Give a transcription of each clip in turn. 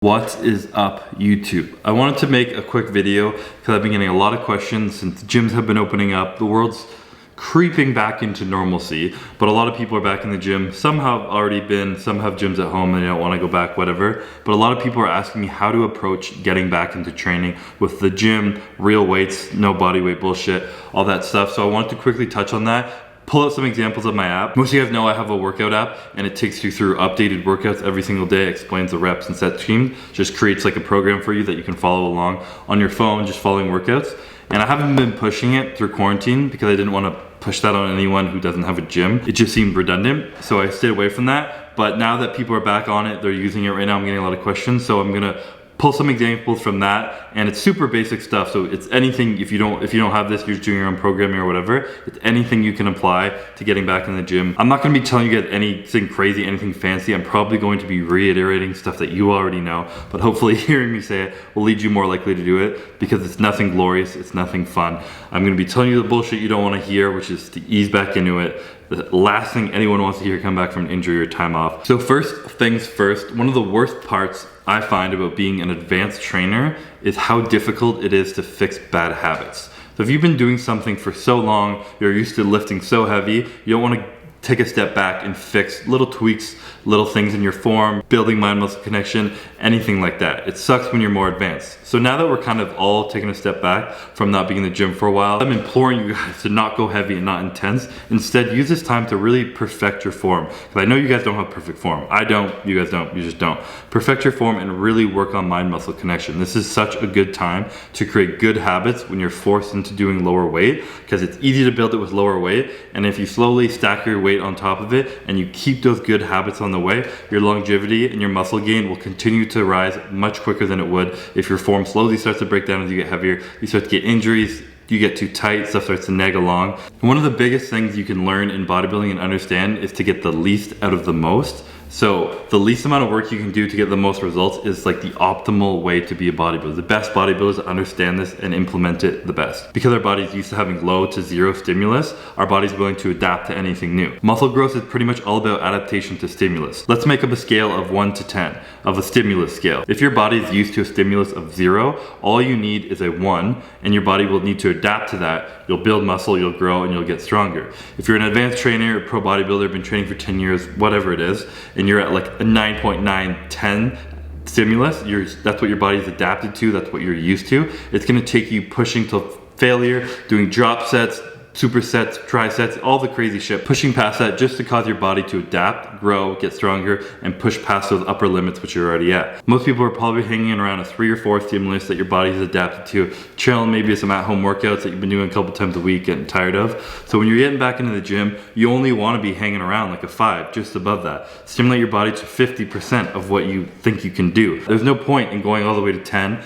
What is up, YouTube? I wanted to make a quick video because I've been getting a lot of questions since gyms have been opening up. The world's creeping back into normalcy, but a lot of people are back in the gym. Some have already been, some have gyms at home and they don't want to go back, whatever. But a lot of people are asking me how to approach getting back into training with the gym, real weights, no body weight bullshit, all that stuff. So I wanted to quickly touch on that. Pull out some examples of my app. Most of you guys know I have a workout app and it takes you through updated workouts every single day, explains the reps and set schemes, just creates like a program for you that you can follow along on your phone, just following workouts. And I haven't been pushing it through quarantine because I didn't want to push that on anyone who doesn't have a gym. It just seemed redundant, so I stayed away from that. But now that people are back on it, they're using it right now, I'm getting a lot of questions, so I'm gonna pull some examples from that, and it's super basic stuff. So it's anything, if you don't have this, you're just doing your own programming or whatever, it's anything you can apply to getting back in the gym. I'm not gonna be telling you guys anything crazy, anything fancy. I'm probably going to be reiterating stuff that you already know, but hopefully hearing me say it will lead you more likely to do it because it's nothing glorious, it's nothing fun. I'm gonna be telling you the bullshit you don't wanna hear, which is to ease back into it. The last thing anyone wants to hear come back from an injury or time off. So first things first, one of the worst parts I find about being an advanced trainer is how difficult it is to fix bad habits. So if you've been doing something for so long, you're used to lifting so heavy, you don't want to take a step back and fix little tweaks, little things in your form, building mind-muscle connection, anything like that. It sucks when you're more advanced. So now that we're kind of all taking a step back from not being in the gym for a while, I'm imploring you guys to not go heavy and not intense. Instead, use this time to really perfect your form. Because I know you guys don't have perfect form. I don't, you guys don't, you just don't. Perfect your form and really work on mind-muscle connection. This is such a good time to create good habits when you're forced into doing lower weight, because it's easy to build it with lower weight. And if you slowly stack your weight on top of it and you keep those good habits on the way, your longevity and your muscle gain will continue to rise much quicker than it would if your form slowly starts to break down as you get heavier. You start to get injuries, you get too tight, stuff starts to nag along. And one of the biggest things you can learn in bodybuilding and understand is to get the least out of the most. So the least amount of work you can do to get the most results is like the optimal way to be a bodybuilder. The best bodybuilders understand this and implement it the best. Because our body's used to having low to zero stimulus, our body's willing to adapt to anything new. Muscle growth is pretty much all about adaptation to stimulus. Let's make up a scale of 1 to 10, of a stimulus scale. If your body is used to a stimulus of 0, all you need is a 1, and your body will need to adapt to that. You'll build muscle, you'll grow, and you'll get stronger. If you're an advanced trainer, a pro bodybuilder, been training for 10 years, whatever it is, and you're at like a 9.910 stimulus, that's what your body's adapted to, that's what you're used to. It's gonna take you pushing to failure, doing drop sets, supersets, trisets, all the crazy shit, pushing past that just to cause your body to adapt, grow, get stronger, and push past those upper limits which you're already at. Most people are probably hanging around a 3 or 4 stimulus that your body's adapted to, chilling maybe some at-home workouts that you've been doing a couple times a week, getting tired of. So when you're getting back into the gym, you only want to be hanging around like a 5, just above that. Stimulate your body to 50% of what you think you can do. There's no point in going all the way to 10,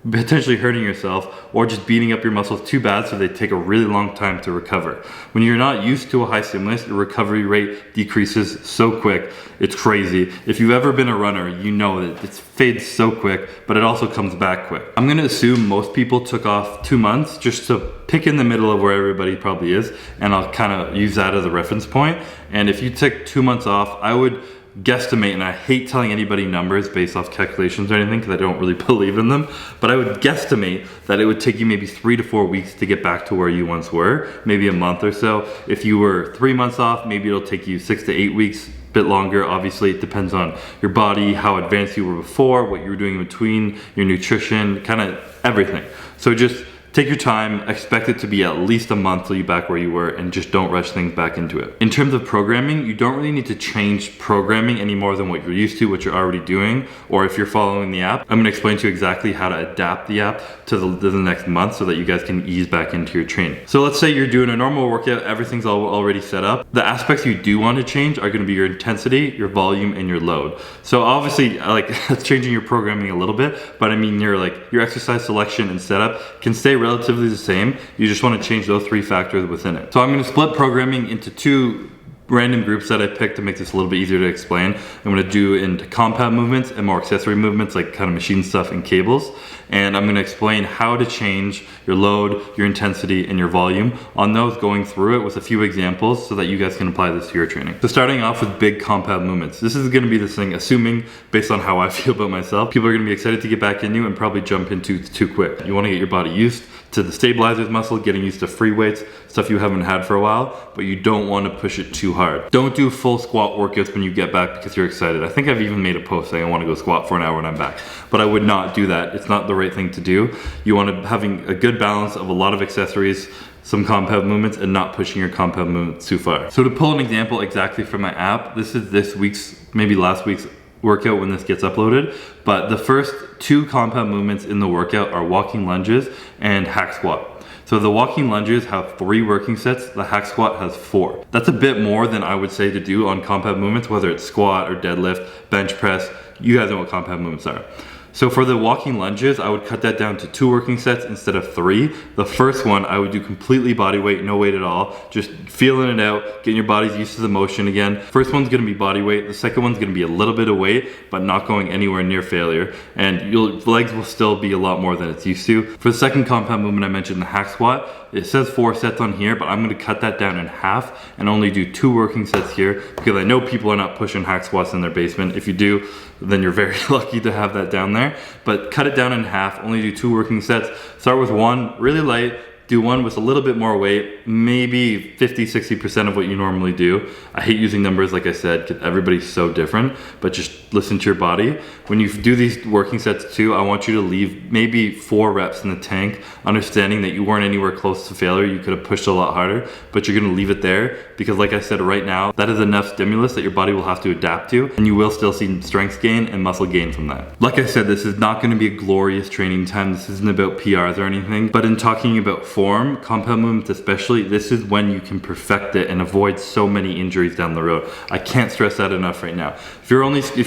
potentially hurting yourself, or just beating up your muscles too bad so they take a really long time to recover. When you're not used to a high stimulus, your recovery rate decreases so quick, it's crazy. If you've ever been a runner, you know that it fades so quick, but it also comes back quick. I'm gonna assume most people took off 2 months just to pick in the middle of where everybody probably is, and I'll kind of use that as a reference point. And if you took 2 months off, I would guesstimate, and I hate telling anybody numbers based off calculations or anything because I don't really believe in them, but I would guesstimate that it would take you maybe 3 to 4 weeks to get back to where you once were, maybe a month or so. If you were 3 months off, maybe it'll take you 6 to 8 weeks, bit longer. Obviously it depends on your body, how advanced you were before, what you were doing in between, your nutrition, kind of everything. So just take your time, expect it to be at least a month till you're back where you were, and just don't rush things back into it. In terms of programming, you don't really need to change programming any more than what you're used to, what you're already doing, or if you're following the app. I'm gonna explain to you exactly how to adapt the app to the next month so that you guys can ease back into your training. So let's say you're doing a normal workout, everything's already set up. The aspects you do want to change are gonna be your intensity, your volume, and your load. So obviously, like, that's changing your programming a little bit, but I mean, your exercise selection and setup can stay relatively the same. You just want to change those 3 factors within it. So I'm going to split programming into 2 random groups that I picked to make this a little bit easier to explain. I'm gonna do into compound movements and more accessory movements like kind of machine stuff and cables. And I'm gonna explain how to change your load, your intensity, and your volume on those, going through it with a few examples so that you guys can apply this to your training. So starting off with big compound movements. This is gonna be this thing, assuming based on how I feel about myself, people are gonna be excited to get back into and probably jump into too quick. You wanna get your body used to the stabilizers muscle, getting used to free weights, stuff you haven't had for a while, but you don't want to push it too hard. Don't do full squat workouts when you get back because you're excited. I think I've even made a post saying I want to go squat for an hour when I'm back, but I would not do that. It's not the right thing to do. You want to having a good balance of a lot of accessories, some compound movements, and not pushing your compound movements too far. So to pull an example exactly from my app, this is this week's, maybe last week's workout when this gets uploaded, but the first 2 compound movements in the workout are walking lunges and hack squat. So the walking lunges have 3 working sets, the hack squat has 4. That's a bit more than I would say to do on compound movements, whether it's squat or deadlift, bench press. You guys know what compound movements are. So for the walking lunges, I would cut that down to 2 working sets instead of 3. The first one, I would do completely body weight, no weight at all. Just feeling it out, getting your bodies used to the motion again. First one's gonna be body weight. The second one's gonna be a little bit of weight, but not going anywhere near failure. And your legs will still be a lot more than it's used to. For the second compound movement I mentioned, the hack squat, it says 4 sets on here, but I'm gonna cut that down in half and only do 2 working sets here because I know people are not pushing hack squats in their basement. If you do, then you're very lucky to have that down there. But cut it down in half, only do 2 working sets. Start with 1 really light, do 1 with a little bit more weight, maybe 50-60% of what you normally do. I hate using numbers like I said, because everybody's so different, but just listen to your body. When you do these working sets too, I want you to leave maybe 4 reps in the tank, understanding that you weren't anywhere close to failure. You could have pushed a lot harder, but you're gonna leave it there because like I said, right now, that is enough stimulus that your body will have to adapt to, and you will still see strength gain and muscle gain from that. Like I said, this is not gonna be a glorious training time. This isn't about PRs or anything, but in talking about form, compound movements especially, this is when you can perfect it and avoid so many injuries down the road. I can't stress that enough right now. If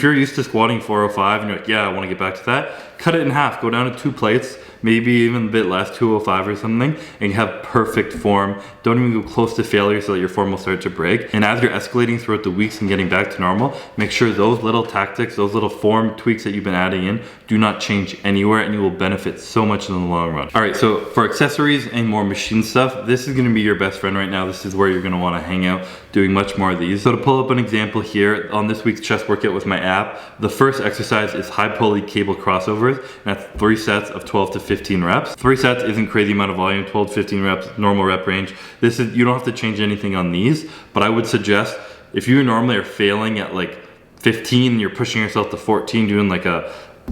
you're used to squatting 405 and you're like, yeah, I want to get back to that, cut it in half, go down to 2 plates, maybe even a bit less, 205 or something, and you have perfect form. Don't even go close to failure so that your form will start to break. And as you're escalating throughout the weeks and getting back to normal, make sure those little tactics, those little form tweaks that you've been adding in do not change anywhere, and you will benefit so much in the long run. All right, so for accessories and more machine stuff, this is gonna be your best friend right now. This is where you're gonna wanna hang out, doing much more of these. So to pull up an example here, on this week's chest workout with my app, the first exercise is high pulley cable crossovers, and that's 3 sets of 12 to 15 reps. 3 sets isn't crazy amount of volume, 12 to 15 reps, normal rep range. This is, you don't have to change anything on these, but I would suggest if you normally are failing at like 15 and you're pushing yourself to 14, doing like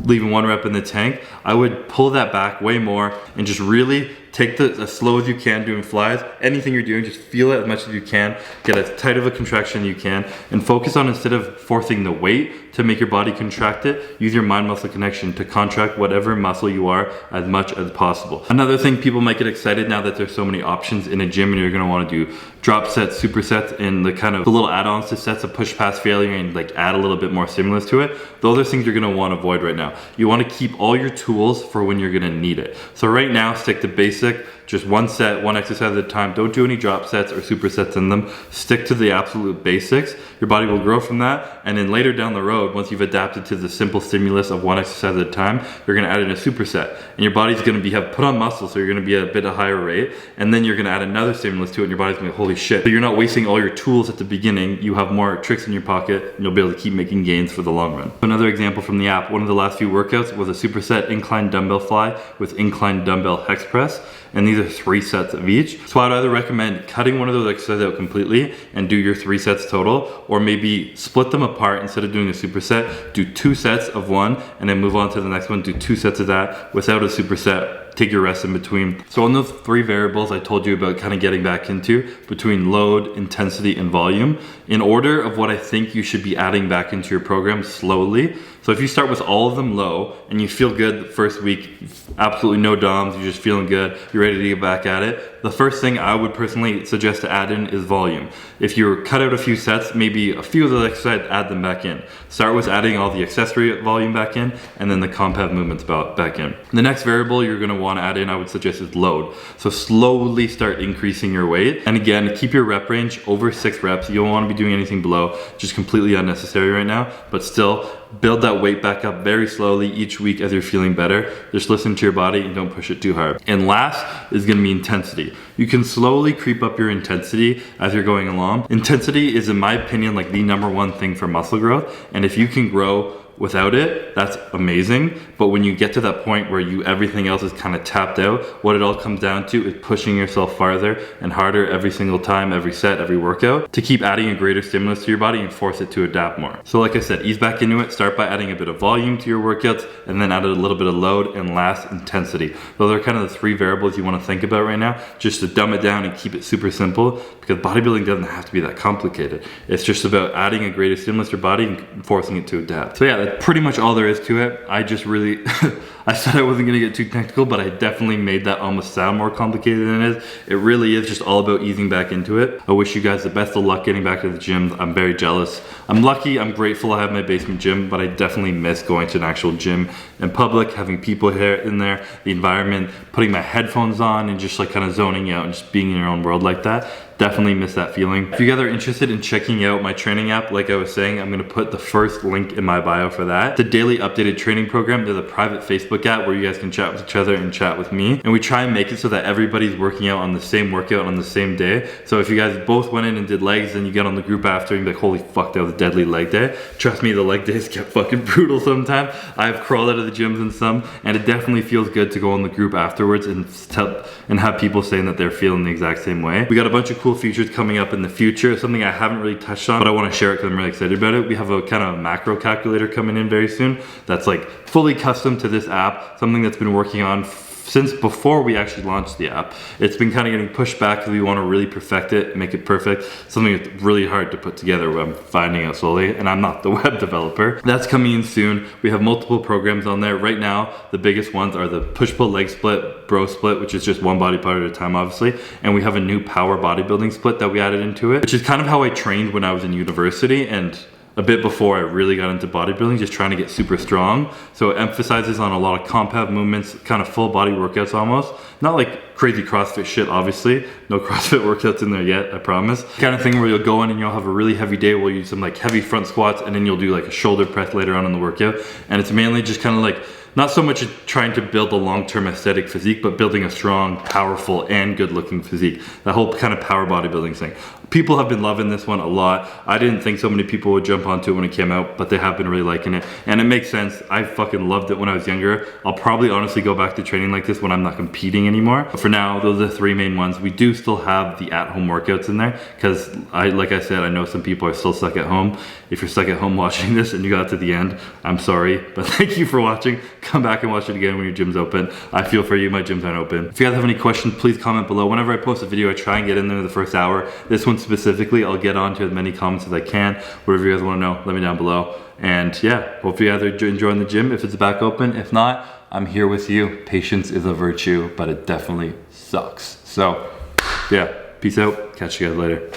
leaving 1 rep in the tank, I would pull that back way more and just really take as slow as you can doing flies. Anything you're doing, just feel it as much as you can, get as tight of a contraction you can, and focus on, instead of forcing the weight to make your body contract it, use your mind muscle connection to contract whatever muscle you are as much as possible. Another thing, people might get excited now that there's so many options in a gym, and you're gonna wanna do drop sets, supersets, and the kind of the little add-ons to sets of push past failure and like add a little bit more stimulus to it. Those are things you're gonna wanna avoid right now. You wanna keep all your tools for when you're gonna need it. So right now, stick to basic, just 1 set, 1 exercise at a time. Don't do any drop sets or supersets in them. Stick to the absolute basics. Your body will grow from that, and then later down the road, once you've adapted to the simple stimulus of 1 exercise at a time, you're gonna add in a superset, and your body's gonna have put on muscle, so you're gonna be at a bit of higher rate, and then you're gonna add another stimulus to it, and your body's gonna be, holy shit. So you're not wasting all your tools at the beginning. You have more tricks in your pocket, and you'll be able to keep making gains for the long run. Another example from the app, one of the last few workouts was a superset incline dumbbell fly with incline dumbbell hex press, and these are 3 sets of each. So I'd either recommend cutting one of those exercises out completely and do your 3 sets total, or maybe split them apart. Instead of doing a superset, do 2 sets of 1 and then move on to the next one, do 2 sets of that without a superset. Take your rest in between. So on those 3 variables I told you about kind of getting back into, between load, intensity, and volume, in order of what I think you should be adding back into your program slowly. So if you start with all of them low and you feel good the first week, absolutely no DOMs, you're just feeling good, you're ready to get back at it, the first thing I would personally suggest to add in is volume. If you're cut out a few sets, maybe a few of the exercises, add them back in. Start with adding all the accessory volume back in, and then the compound movements back in. The next variable you're gonna wanna add in, I would suggest, is load. So slowly start increasing your weight. And again, keep your rep range over 6 reps. You don't wanna be doing anything below, just completely unnecessary right now, but still build that weight back up very slowly each week as you're feeling better. Just listen to your body and don't push it too hard. And last is gonna be intensity. You can slowly creep up your intensity as you're going along. Intensity is, in my opinion, like the #1 thing for muscle growth. And if you can grow without it, that's amazing. But when you get to that point where everything else is kind of tapped out, what it all comes down to is pushing yourself farther and harder every single time, every set, every workout, to keep adding a greater stimulus to your body and force it to adapt more. So like I said, ease back into it. Start by adding a bit of volume to your workouts, and then add a little bit of load, and last, intensity. Those are kind of the 3 variables you want to think about right now, just to dumb it down and keep it super simple, because bodybuilding doesn't have to be that complicated. It's just about adding a greater stimulus to your body and forcing it to adapt. So yeah, that's pretty much all there is to it. I just really, I said I wasn't gonna get too technical, but I definitely made that almost sound more complicated than it is. It really is just all about easing back into it. I wish you guys the best of luck getting back to the gym. I'm very jealous. I'm lucky, I'm grateful I have my basement gym, but I definitely miss going to an actual gym in public, having people here in there, the environment, putting my headphones on and just like kind of zoning out and just being in your own world like that. Definitely miss that feeling. If you guys are interested in checking out my training app, like I was saying, I'm gonna put the first link in my bio for that. The daily updated training program, there's a private Facebook app where you guys can chat with each other and chat with me. And we try and make it so that everybody's working out on the same workout on the same day. So if you guys both went in and did legs, then you get on the group after and be like, holy fuck, that was a deadly leg day. Trust me, the leg days get fucking brutal sometimes. I've crawled out of the gyms in some, and it definitely feels good to go on the group afterwards and have people saying that they're feeling the exact same way. We got a bunch of cool features coming up in the future, something I haven't really touched on, but I want to share it because I'm really excited about it. We have a kind of macro calculator coming in very soon that's like fully custom to this app, something that's been working on since before we actually launched the app. It's been kind of getting pushed back because we want to really perfect it, make it perfect. Something that's really hard to put together, I'm finding out slowly, and I'm not the web developer. That's coming in soon. We have multiple programs on there. Right now, the biggest ones are the push-pull leg split, bro split, which is just one body part at a time, obviously. And we have a new power bodybuilding split that we added into it, which is kind of how I trained when I was in university and a bit before I really got into bodybuilding, just trying to get super strong. So it emphasizes on a lot of compound movements, kind of full body workouts almost. Not like crazy CrossFit shit, obviously. No CrossFit workouts in there yet, I promise. Kind of thing where you'll go in and you'll have a really heavy day where you do some like heavy front squats, and then you'll do like a shoulder press later on in the workout. And it's mainly just kind of like, not so much trying to build a long-term aesthetic physique, but building a strong, powerful, and good-looking physique. That whole kind of power bodybuilding thing. People have been loving this one a lot. I didn't think so many people would jump onto it when it came out, but they have been really liking it. And it makes sense. I fucking loved it when I was younger. I'll probably honestly go back to training like this when I'm not competing anymore. But for now, those are the 3 main ones. We do still have the at-home workouts in there because like I said, I know some people are still stuck at home. If you're stuck at home watching this and you got to the end, I'm sorry, but thank you for watching. Come back and watch it again when your gym's open. I feel for you, my gyms aren't open. If you guys have any questions, please comment below. Whenever I post a video, I try and get in there the first hour. This one specifically, I'll get on to as many comments as I can. Whatever you guys want to know, let me down below. And yeah, hope you guys are enjoying the gym if it's back open. If not, I'm here with you. Patience is a virtue, but it definitely sucks. So yeah, peace out. Catch you guys later.